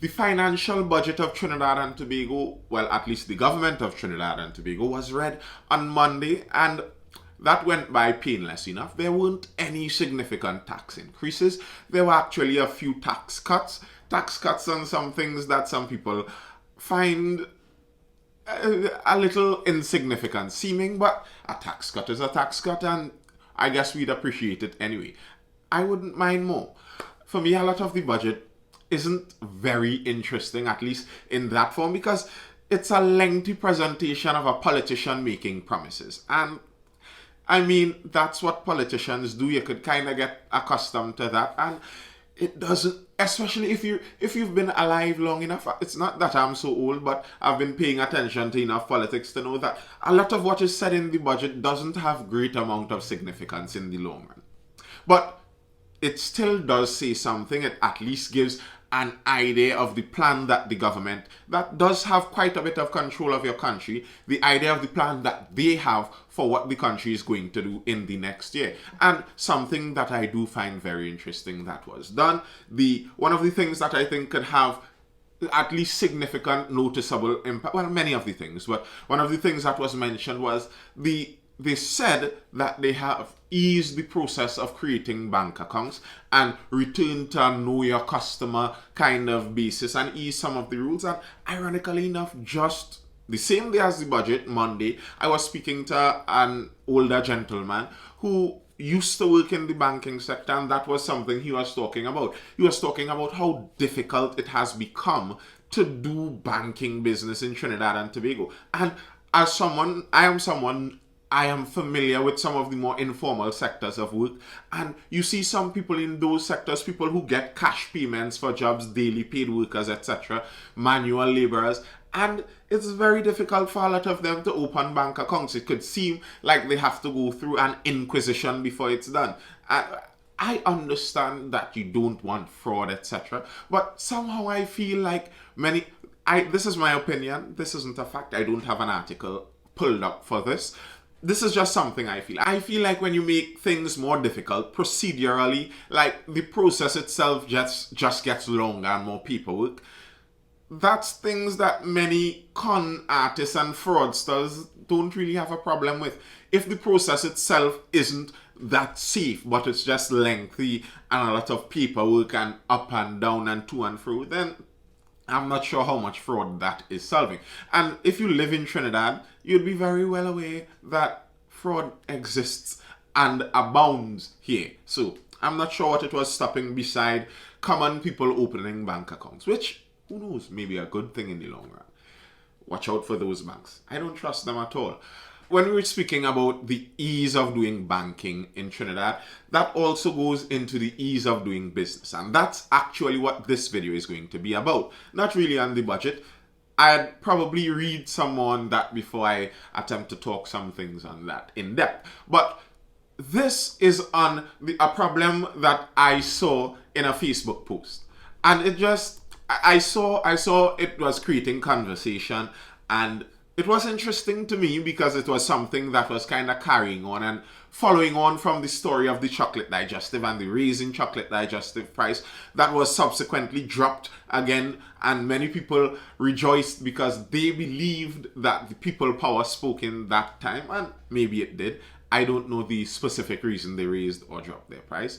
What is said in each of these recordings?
The financial budget of Trinidad and Tobago, well, at least the government of Trinidad and Tobago, was read on Monday, and that went by painless enough. There weren't any significant tax increases. There were actually a few tax cuts on some things that some people find a little insignificant seeming, but a tax cut is a tax cut, and I guess we'd appreciate it anyway. I wouldn't mind more. For me, a lot of the budget isn't very interesting, at least in that form, because it's a lengthy presentation of a politician making promises. And I mean, that's what politicians do. You could kind of get accustomed to that, and it doesn't. Especially if you've been alive long enough. It's not that I'm so old, but I've been paying attention to enough politics to know that a lot of what is said in the budget doesn't have great amount of significance in the long run. But it still does say something. It at least gives an idea of the plan that the government, that does have quite a bit of control of your country, the idea of the plan that they have for what the country is going to do in the next year. And something that I do find very interesting that was done. One of the things that I think could have at least significant noticeable impact, well, many of the things, but one of the things that was mentioned was they said that they have eased the process of creating bank accounts and returned to a know your customer kind of basis and ease some of the rules. And ironically enough, just the same day as the budget, Monday, I was speaking to an older gentleman who used to work in the banking sector, and that was something he was talking about. He was talking about how difficult it has become to do banking business in Trinidad and Tobago. And as someone, I am familiar with some of the more informal sectors of work, and you see some people in those sectors, people who get cash payments for jobs, daily paid workers, etc., manual laborers, and it's very difficult for a lot of them to open bank accounts. It could seem like they have to go through an inquisition before it's done. I understand that you don't want fraud, etc., but somehow I feel like this is my opinion, this isn't a fact, I don't have an article pulled up for this. This is just something I feel. I feel like when you make things more difficult procedurally, like the process itself just gets longer and more paperwork. That's things that many con artists and fraudsters don't really have a problem with. If the process itself isn't that safe, but it's just lengthy and a lot of paperwork and up and down and to and fro, then I'm not sure how much fraud that is solving. And if you live in Trinidad, you'd be very well aware that fraud exists and abounds here. So I'm not sure what it was stopping beside common people opening bank accounts, which, who knows, maybe a good thing in the long run. Watch out for those banks. I don't trust them at all. When we were speaking about the ease of doing banking in Trinidad, that also goes into the ease of doing business. And that's actually what this video is going to be about. Not really on the budget. I'd probably read some on that before I attempt to talk some things on that in depth. But this is on a problem that I saw in a Facebook post. And I saw it was creating conversation, and it was interesting to me because it was something that was kind of carrying on and following on from the story of the chocolate digestive and the raising chocolate digestive price that was subsequently dropped again, and many people rejoiced because they believed that the people power spoke in that time, and maybe it did. I don't know the specific reason they raised or dropped their price.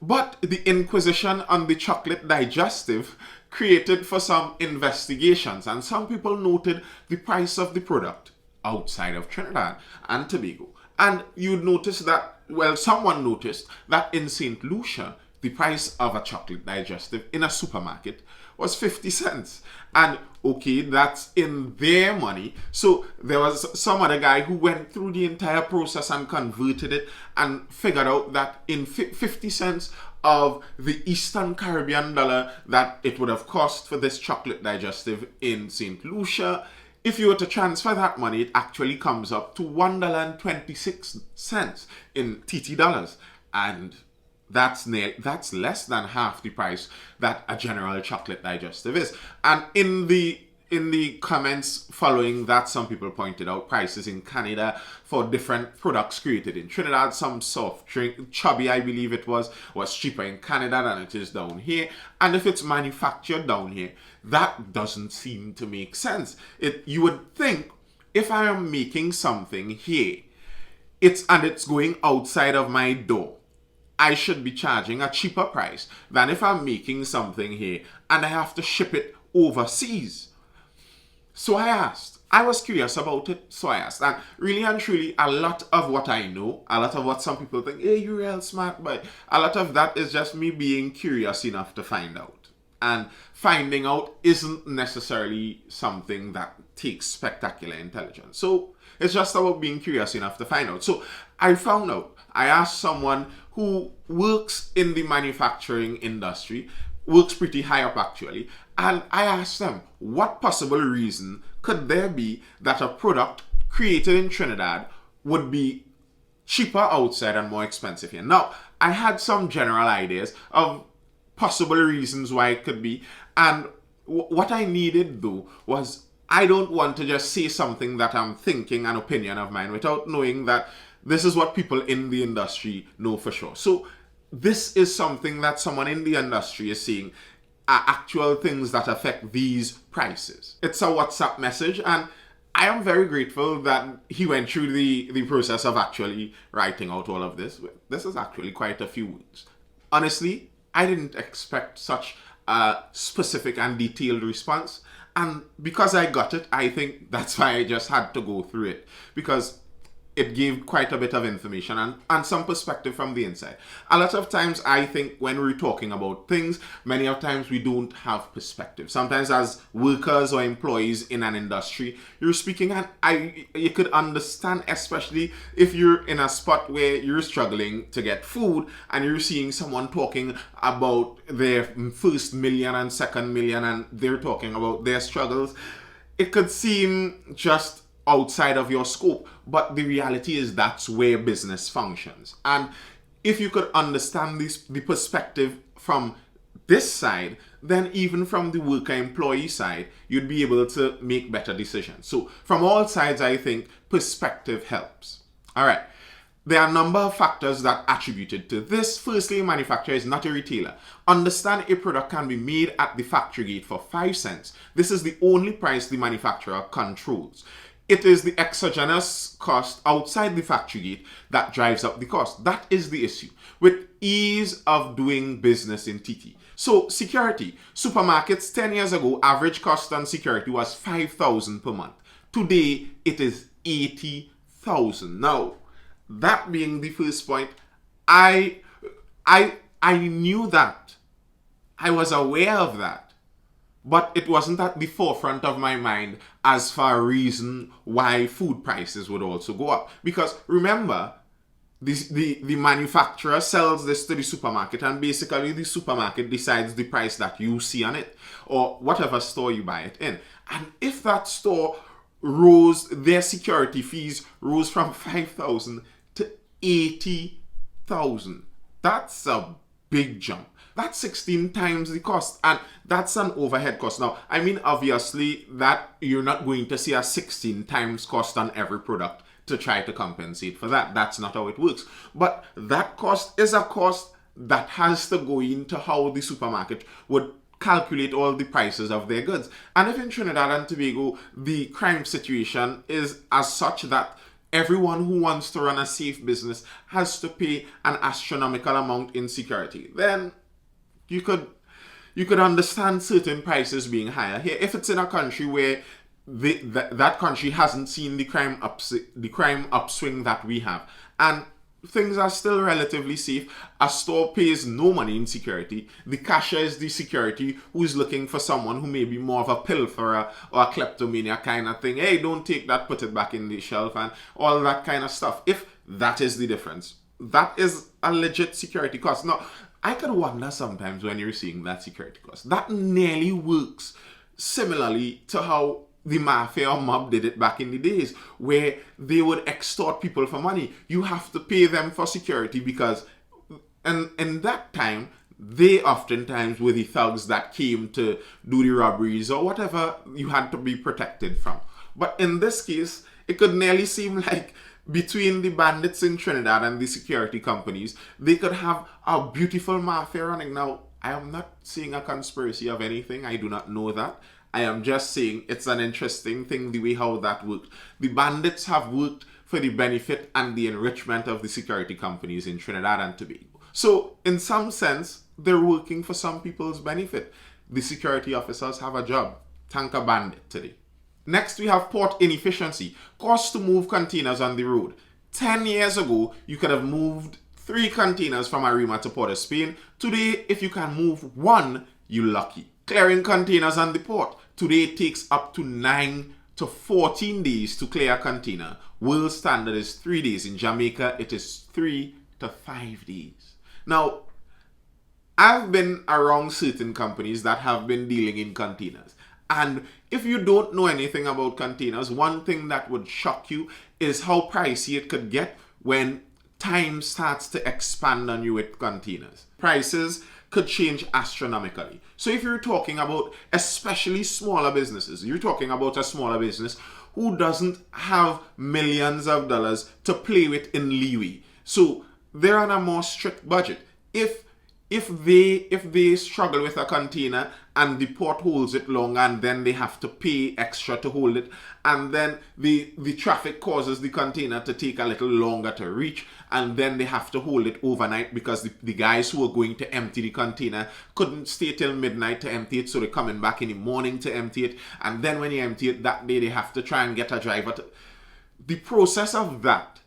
But the inquisition on the chocolate digestive created for some investigations, and some people noted the price of the product outside of Trinidad and Tobago. And you'd notice that, well, someone noticed that in St. Lucia, the price of a chocolate digestive in a supermarket was 50 cents. And okay, that's in their money. So there was some other guy who went through the entire process and converted it and figured out that in 50 cents of the Eastern Caribbean dollar that it would have cost for this chocolate digestive in St. Lucia, if you were to transfer that money, it actually comes up to $1.26 in TT dollars. And that's less than half the price that a general chocolate digestive is. And in the in the comments following that, some people pointed out prices in Canada for different products created in Trinidad. Some soft drink, Chubby, I believe it was cheaper in Canada than it is down here. And if it's manufactured down here, that doesn't seem to make sense. You would think if I am making something here, it's going outside of my door, I should be charging a cheaper price than if I'm making something here and I have to ship it overseas. So I asked. I was curious about it, so I asked. And really and truly, a lot of what I know, a lot of what some people think, hey, you're real smart, but a lot of that is just me being curious enough to find out. And finding out isn't necessarily something that takes spectacular intelligence. So it's just about being curious enough to find out. So I found out. I asked someone who works in the manufacturing industry, works pretty high up actually, and I asked them, what possible reason could there be that a product created in Trinidad would be cheaper outside and more expensive here? Now, I had some general ideas of possible reasons why it could be, and what I needed though was, I don't want to just say something that I'm thinking, an opinion of mine, without knowing that this is what people in the industry know for sure. So this is something that someone in the industry is saying are actual things that affect these prices. It's a WhatsApp message, and I am very grateful that he went through the process of actually writing out all of this. This is actually quite a few weeks. Honestly, I didn't expect such a specific and detailed response. And because I got it, I think that's why I just had to go through it. Because it gave quite a bit of information and some perspective from the inside. A lot of times I think when we're talking about things, many of times we don't have perspective. Sometimes as workers or employees in an industry, you're speaking and you could understand, especially if you're in a spot where you're struggling to get food and you're seeing someone talking about their first million and second million and they're talking about their struggles. It could seem just outside of your scope, but the reality is that's where business functions. And if you could understand the perspective from this side, then even from the worker-employee side, you'd be able to make better decisions. So from all sides, I think perspective helps. All right. There are a number of factors that attributed to this. Firstly, a manufacturer is not a retailer. Understand a product can be made at the factory gate for 5 cents. This is the only price the manufacturer controls. It is the exogenous cost outside the factory gate that drives up the cost. That is the issue with ease of doing business in TT. So security. Supermarkets 10 years ago, average cost on security was $5,000 per month. Today, it is $80,000. Now, that being the first point, I knew that. I was aware of that. But it wasn't at the forefront of my mind as for a reason why food prices would also go up. Because remember, the manufacturer sells this to the supermarket and basically the supermarket decides the price that you see on it or whatever store you buy it in. And if that store rose, their security fees rose from 5,000 to 80,000. That's a big jump. That's 16 times the cost, and that's an overhead cost. Now, I mean, obviously, that you're not going to see a 16 times cost on every product to try to compensate for that. That's not how it works. But that cost is a cost that has to go into how the supermarket would calculate all the prices of their goods. And if in Trinidad and Tobago, the crime situation is as such that everyone who wants to run a safe business has to pay an astronomical amount in security, then you could understand certain prices being higher. Here, if it's in a country where that country hasn't seen the crime upswing that we have, and things are still relatively safe, a store pays no money in security. The cashier is the security who's looking for someone who may be more of a pilferer or a kleptomania kind of thing. Hey, don't take that, put it back in the shelf, and all that kind of stuff. If that is the difference, that is a legit security cost. Now, I could wonder sometimes when you're seeing that security cost. That nearly works similarly to how the mafia or mob did it back in the days, where they would extort people for money. You have to pay them for security because, and in that time, they oftentimes were the thugs that came to do the robberies or whatever you had to be protected from. But in this case, it could nearly seem like between the bandits in Trinidad and the security companies, they could have a beautiful mafia running. Now, I am not seeing a conspiracy of anything. I do not know that. I am just saying it's an interesting thing the way how that worked. The bandits have worked for the benefit and the enrichment of the security companies in Trinidad and Tobago. So, in some sense, they're working for some people's benefit. The security officers have a job. Thank a bandit today. Next, we have port inefficiency. Cost to move containers on the road. 10 years ago, you could have moved 3 containers from Arima to Port of Spain. Today, if you can move 1, you're lucky. Clearing containers on the port. Today, it takes up to 9 to 14 days to clear a container. World standard is 3 days. In Jamaica, it is 3 to 5 days. Now, I've been around certain companies that have been dealing in containers. And if you don't know anything about containers, one thing that would shock you is how pricey it could get when time starts to expand on you with containers. Prices could change astronomically. So if you're talking about especially smaller businesses, you're talking about a smaller business who doesn't have millions of dollars to play with in leeway. So they're on a more strict budget. If they struggle with a container and the port holds it long and then they have to pay extra to hold it, and then the traffic causes the container to take a little longer to reach, and then they have to hold it overnight because the guys who are going to empty the container couldn't stay till midnight to empty it, so they're coming back in the morning to empty it, and then when you empty it that day they have to try and get a driver to... The process of that,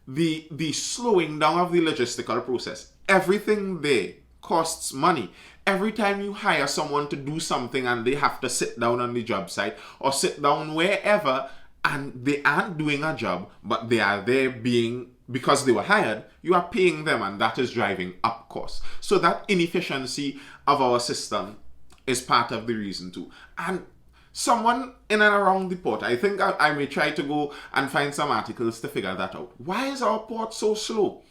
the slowing down of the logistical process, everything there costs money. Every time you hire someone to do something and they have to sit down on the job site or sit down wherever and they aren't doing a job, but they are there because they were hired, you are paying them, and that is driving up costs. So that inefficiency of our system is part of the reason too. And someone in and around the port, I think I may try to go and find some articles to figure that out. Why is our port so slow?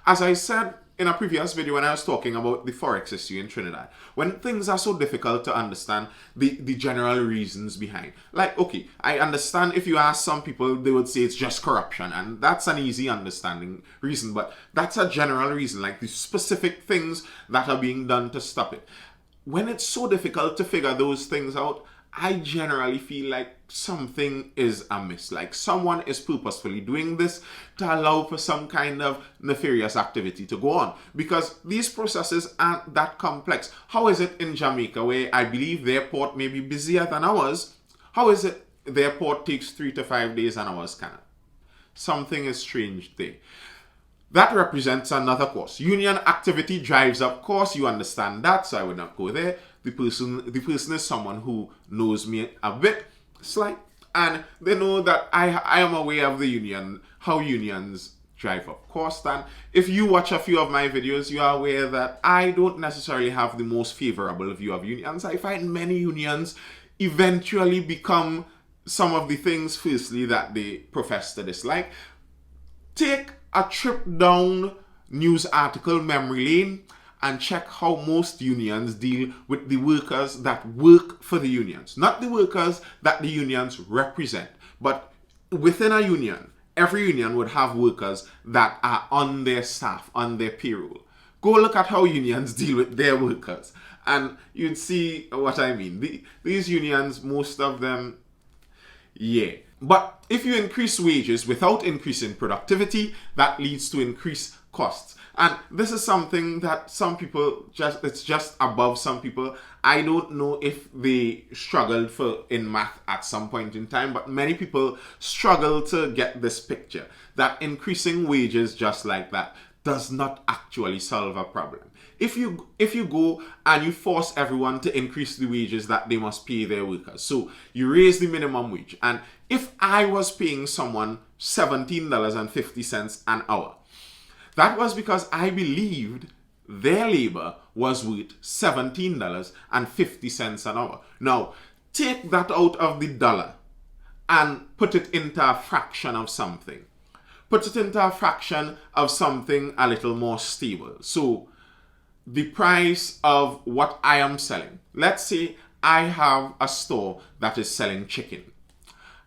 As I said in a previous video when I was talking about the forex issue in Trinidad, when things are so difficult to understand the general reasons behind. Like, okay, I understand if you ask some people, they would say it's just corruption, and that's an easy understanding reason, but that's a general reason, like the specific things that are being done to stop it. When it's so difficult to figure those things out, I generally feel like something is amiss. Like someone is purposefully doing this to allow for some kind of nefarious activity to go on. Because these processes aren't that complex. How is it in Jamaica, where I believe their port may be busier than ours? How is it their port takes 3 to 5 days and ours cannot? Something is strange there. That represents another cost. Union activity drives up costs. You understand that, so I would not go there. The person is someone who knows me a bit, slight, and they know that I am aware of the union, how unions drive up cost. And if you watch a few of my videos, you are aware that I don't necessarily have the most favorable view of unions. I find many unions eventually become some of the things, firstly, that they profess to dislike. Take a trip down news article memory lane and check how most unions deal with the workers that work for the unions. Not the workers that the unions represent, but within a union, every union would have workers that are on their staff, on their payroll. Go look at how unions deal with their workers, and you'd see what I mean. These unions, most of them, yeah. But if you increase wages without increasing productivity, that leads to increased costs. And this is something that some people it's just above some people. I don't know if they struggled in math at some point in time, but many people struggle to get this picture that increasing wages just like that does not actually solve a problem. If you go and you force everyone to increase the wages that they must pay their workers, so you raise the minimum wage, and if I was paying someone $17.50 an hour, that was because I believed their labor was worth $17.50 an hour. Now, take that out of the dollar and put it into a fraction of something. Put it into a fraction of something a little more stable. So, the price of what I am selling. Let's say I have a store that is selling chicken,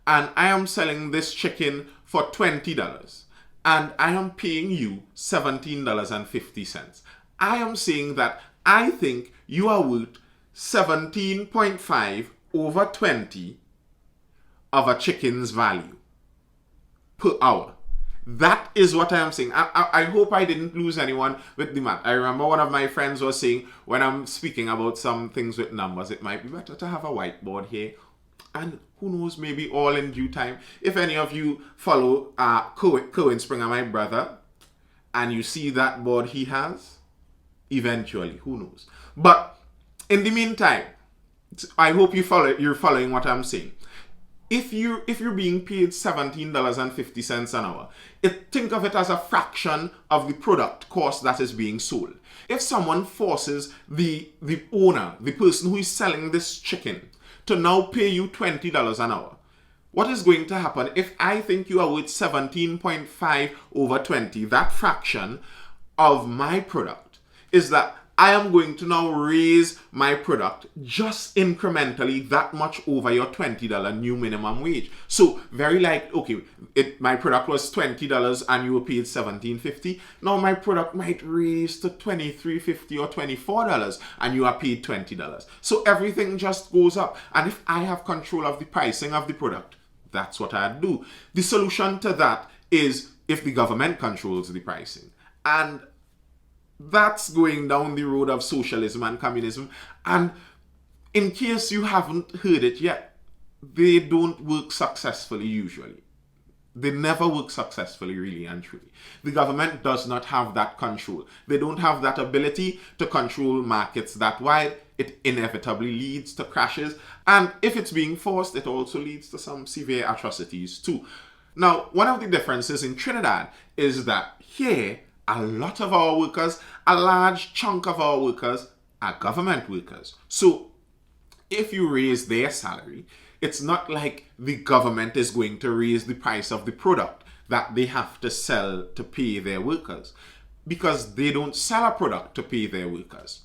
and I am selling this chicken for $20, and I am paying you $17.50. I am saying that I think you are worth 17.5 over 20 of a chicken's value per hour. That is what I am saying. I hope I didn't lose anyone with the math. I remember one of my friends was saying, when I'm speaking about some things with numbers, it might be better to have a whiteboard here. And who knows, maybe all in due time. If any of you follow Cohen Springer, my brother, and you see that board he has, eventually, who knows. But in the meantime, I hope you're following what I'm saying. If you're being paid $17.50 an hour, think of it as a fraction of the product cost that is being sold. If someone forces the owner, the person who is selling this chicken, to now pay you $20 an hour, what is going to happen if I think you are worth 17.5 over 20, that fraction of my product, is that I am going to now raise my product just incrementally that much over your $20 new minimum wage. So very like, okay, my product was $20 and you were paid $17.50. Now my product might raise to $23.50 or $24 and you are paid $20. So everything just goes up. And if I have control of the pricing of the product, that's what I'd do. The solution to that is if the government controls the pricing. And that's going down the road of socialism and communism. And in case you haven't heard it yet, they don't work successfully usually. They never work successfully, really and truly. The government does not have that control. They don't have that ability to control markets that wide. It inevitably leads to crashes. And if it's being forced, it also leads to some severe atrocities too. Now, one of the differences in Trinidad is that here, a lot of our workers, a large chunk of our workers are government workers. So if you raise their salary, it's not like the government is going to raise the price of the product that they have to sell to pay their workers, because they don't sell a product to pay their workers.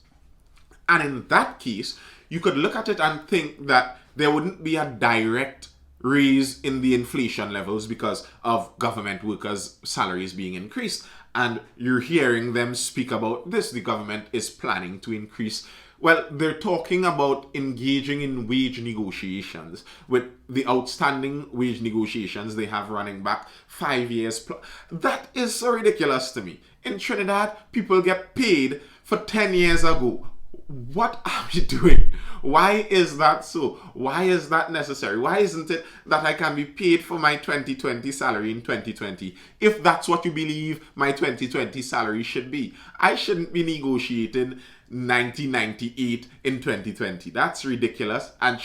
And in that case, you could look at it and think that there wouldn't be a direct raise in the inflation levels because of government workers' salaries being increased. And you're hearing them speak about this. The government is planning to increase. Well, they're talking about engaging in wage negotiations with the outstanding wage negotiations they have running back 5 years plus. That is so ridiculous to me. In Trinidad, people get paid for 10 years ago. What are we doing? Why is that so? Why is that necessary? Why isn't it that I can be paid for my 2020 salary in 2020? If that's what you believe my 2020 salary should be, I shouldn't be negotiating 1998 in 2020. That's ridiculous. And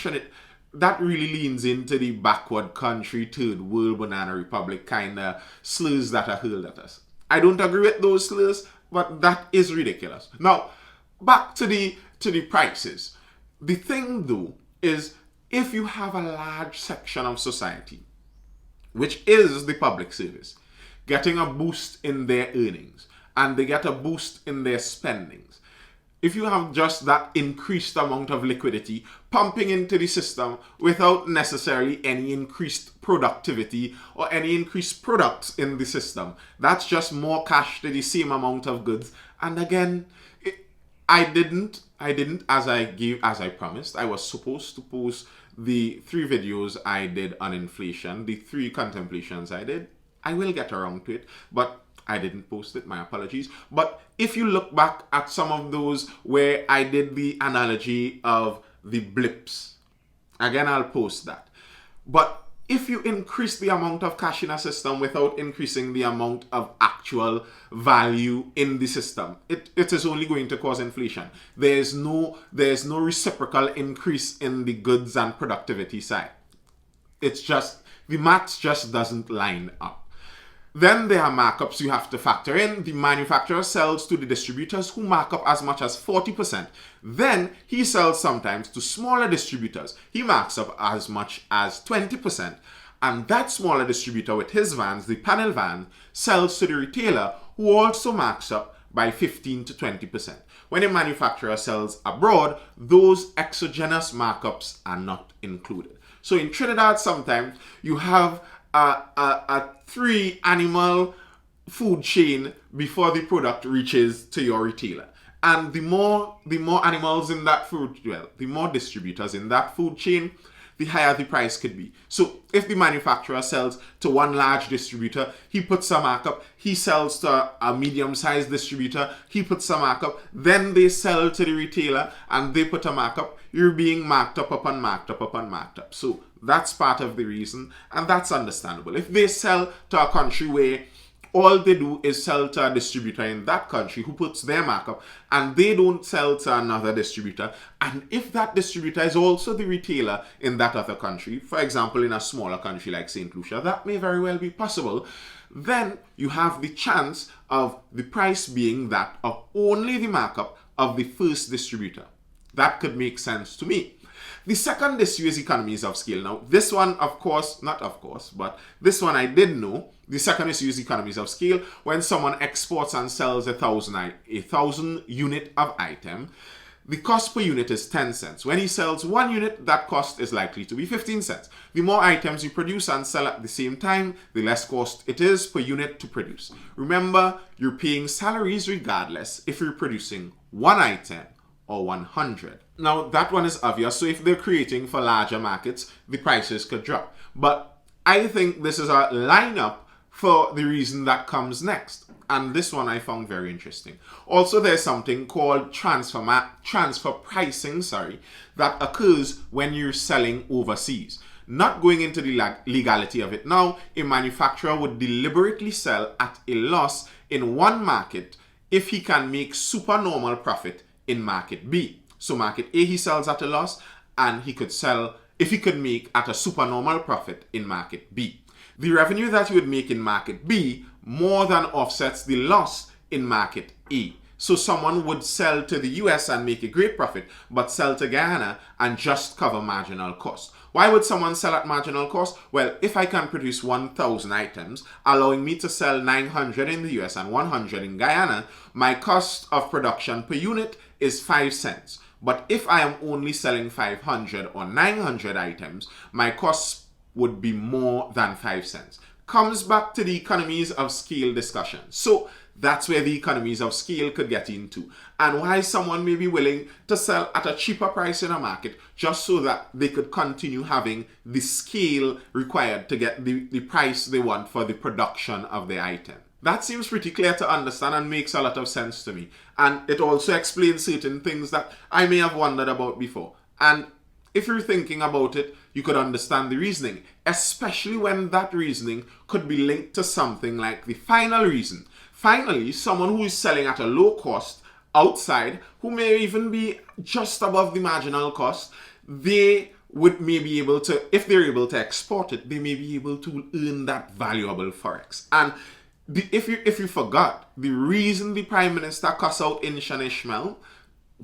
that really leans into the backward country, third world banana republic kind of slurs that are hurled at us. I don't agree with those slurs, but that is ridiculous. Now, back to the prices. The thing though is, if you have a large section of society, which is the public service, getting a boost in their earnings, and they get a boost in their spendings, if you have just that increased amount of liquidity pumping into the system without necessarily any increased productivity or any increased products in the system, that's just more cash to the same amount of goods. And again, I didn't, as I promised. I was supposed to post the 3 videos I did on inflation, the 3 contemplations I did. I will get around to it, but I didn't post it, my apologies. But if you look back at some of those where I did the analogy of the blips, again, I'll post that. But if you increase the amount of cash in a system without increasing the amount of actual value in the system, it is only going to cause inflation. There's no reciprocal increase in the goods and productivity side. It's just, the maths just doesn't line up. Then there are markups you have to factor in. The manufacturer sells to the distributors who mark up as much as 40%. Then he sells sometimes to smaller distributors. He marks up as much as 20%. And that smaller distributor with his vans, the panel van, sells to the retailer who also marks up by 15 to 20%. When a manufacturer sells abroad, those exogenous markups are not included. So in Trinidad, sometimes you have a 3-animal food chain before the product reaches to your retailer. And the more animals in that food, well, the more distributors in that food chain, the higher the price could be. So if the manufacturer sells to one large distributor, he puts a markup. He sells to a medium-sized distributor, he puts a markup. Then they sell to the retailer and they put a markup. You're being marked up upon marked up upon marked up. So that's part of the reason, and that's understandable. If they sell to a country where all they do is sell to a distributor in that country who puts their markup, and they don't sell to another distributor, and if that distributor is also the retailer in that other country, for example in a smaller country like St. Lucia, that may very well be possible, then you have the chance of the price being that of only the markup of the first distributor. That could make sense to me. The second issue is economies of scale. Now, this one, of course, not of course, but this one I did know. The second issue is economies of scale. When someone exports and sells 1,000 unit of item, the cost per unit is 10 cents. When he sells 1 unit, that cost is likely to be 15 cents. The more items you produce and sell at the same time, the less cost it is per unit to produce. Remember, you're paying salaries regardless if you're producing 1 item or 100. Now, that one is obvious. So if they're creating for larger markets, the prices could drop. But I think this is a lineup for the reason that comes next. And this one I found very interesting. Also, there's something called transfer pricing, that occurs when you're selling overseas. Not going into the legality of it now, a manufacturer would deliberately sell at a loss in one market if he can make supernormal profit in market B. So market A he sells at a loss, and he could sell, if he could make at a supernormal profit in market B. The revenue that you would make in market B more than offsets the loss in market A. So someone would sell to the US and make a great profit, but sell to Guyana and just cover marginal cost. Why would someone sell at marginal cost? Well, if I can produce 1,000 items, allowing me to sell 900 in the US and 100 in Guyana, my cost of production per unit is 5 cents. But if I am only selling 500 or 900 items, my costs would be more than 5 cents. Comes back to the economies of scale discussion. So that's where the economies of scale could get into, and why someone may be willing to sell at a cheaper price in a market just so that they could continue having the scale required to get the price they want for the production of the item. That seems pretty clear to understand and makes a lot of sense to me. And it also explains certain things that I may have wondered about before. And if you're thinking about it, you could understand the reasoning, especially when that reasoning could be linked to something like the final reason. Finally, someone who is selling at a low cost outside, who may even be just above the marginal cost, they may be able to, if they're able to export it, they may be able to earn that valuable forex. And if you forgot, the reason the Prime Minister cussed out Inshan Ishmael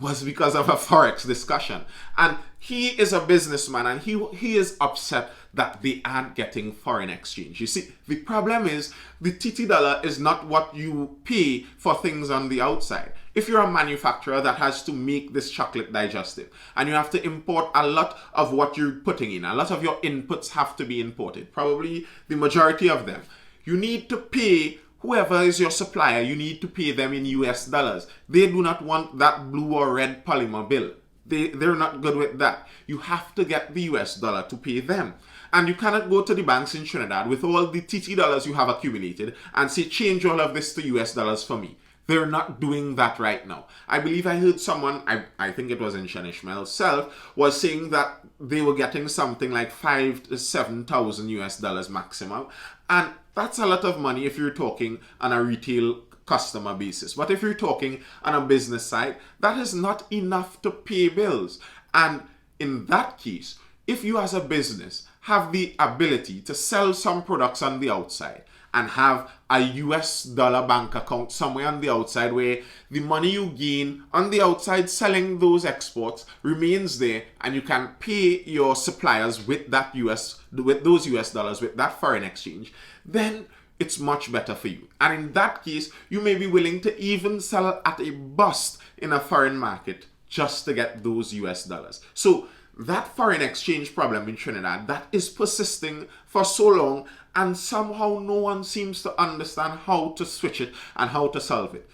was because of a forex discussion. And he is a businessman, and he is upset that they aren't getting foreign exchange. You see, the problem is the TT dollar is not what you pay for things on the outside. If you're a manufacturer that has to make this chocolate digestive and you have to import a lot of what you're putting in, a lot of your inputs have to be imported, probably the majority of them, you need to pay whoever is your supplier, you need to pay them in US dollars. They do not want that blue or red polymer bill. They're not good with that. You have to get the US dollar to pay them. And you cannot go to the banks in Trinidad with all the TT dollars you have accumulated and say, change all of this to US dollars for me. They're not doing that right now. I believe I heard someone, I think it was in Shanishmael self, was saying that they were getting something like 5,000 to 7,000 US dollars maximum. And that's a lot of money if you're talking on a retail customer basis. But if you're talking on a business side, that is not enough to pay bills. And in that case, if you as a business have the ability to sell some products on the outside and have a US dollar bank account somewhere on the outside where the money you gain on the outside selling those exports remains there, and you can pay your suppliers with those US dollars, with that foreign exchange, then it's much better for you. And in that case, you may be willing to even sell at a bust in a foreign market just to get those US dollars. So that foreign exchange problem in Trinidad, that is persisting for so long, and somehow no one seems to understand how to switch it and how to solve it.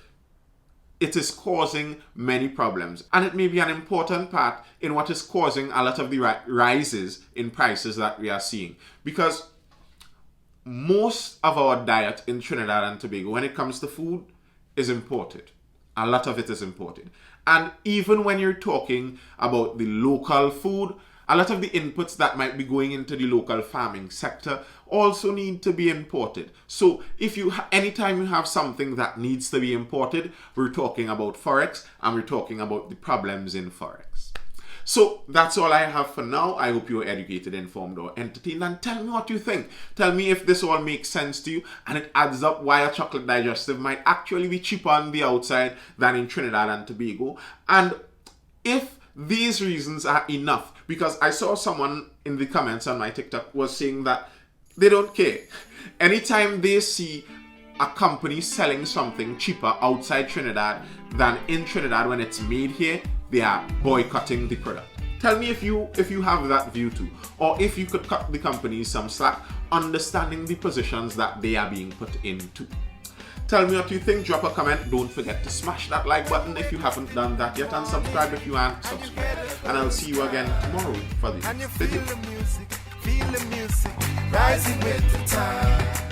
It is causing many problems, and it may be an important part in what is causing a lot of the rises in prices that we are seeing. Because most of our diet in Trinidad and Tobago, when it comes to food, is imported. A lot of it is imported. And even when you're talking about the local food, a lot of the inputs that might be going into the local farming sector also need to be imported. So if you anytime you have something that needs to be imported, we're talking about Forex, and we're talking about the problems in Forex. So that's all I have for now. I hope you're educated, informed, or entertained, and tell me what you think. Tell me if this all makes sense to you and it adds up why a chocolate digestive might actually be cheaper on the outside than in Trinidad and Tobago. And if these reasons are enough, because I saw someone in the comments on my TikTok was saying that they don't care. Anytime they see a company selling something cheaper outside Trinidad than in Trinidad when it's made here, they are boycotting the product. Tell me if you have that view too, or if you could cut the companies some slack, understanding the positions that they are being put into. Tell me what you think, drop a comment, don't forget to smash that like button if you haven't done that yet, and subscribe if you aren't subscribed. And I'll see you again tomorrow for the next video. Feel the music, rising with the time.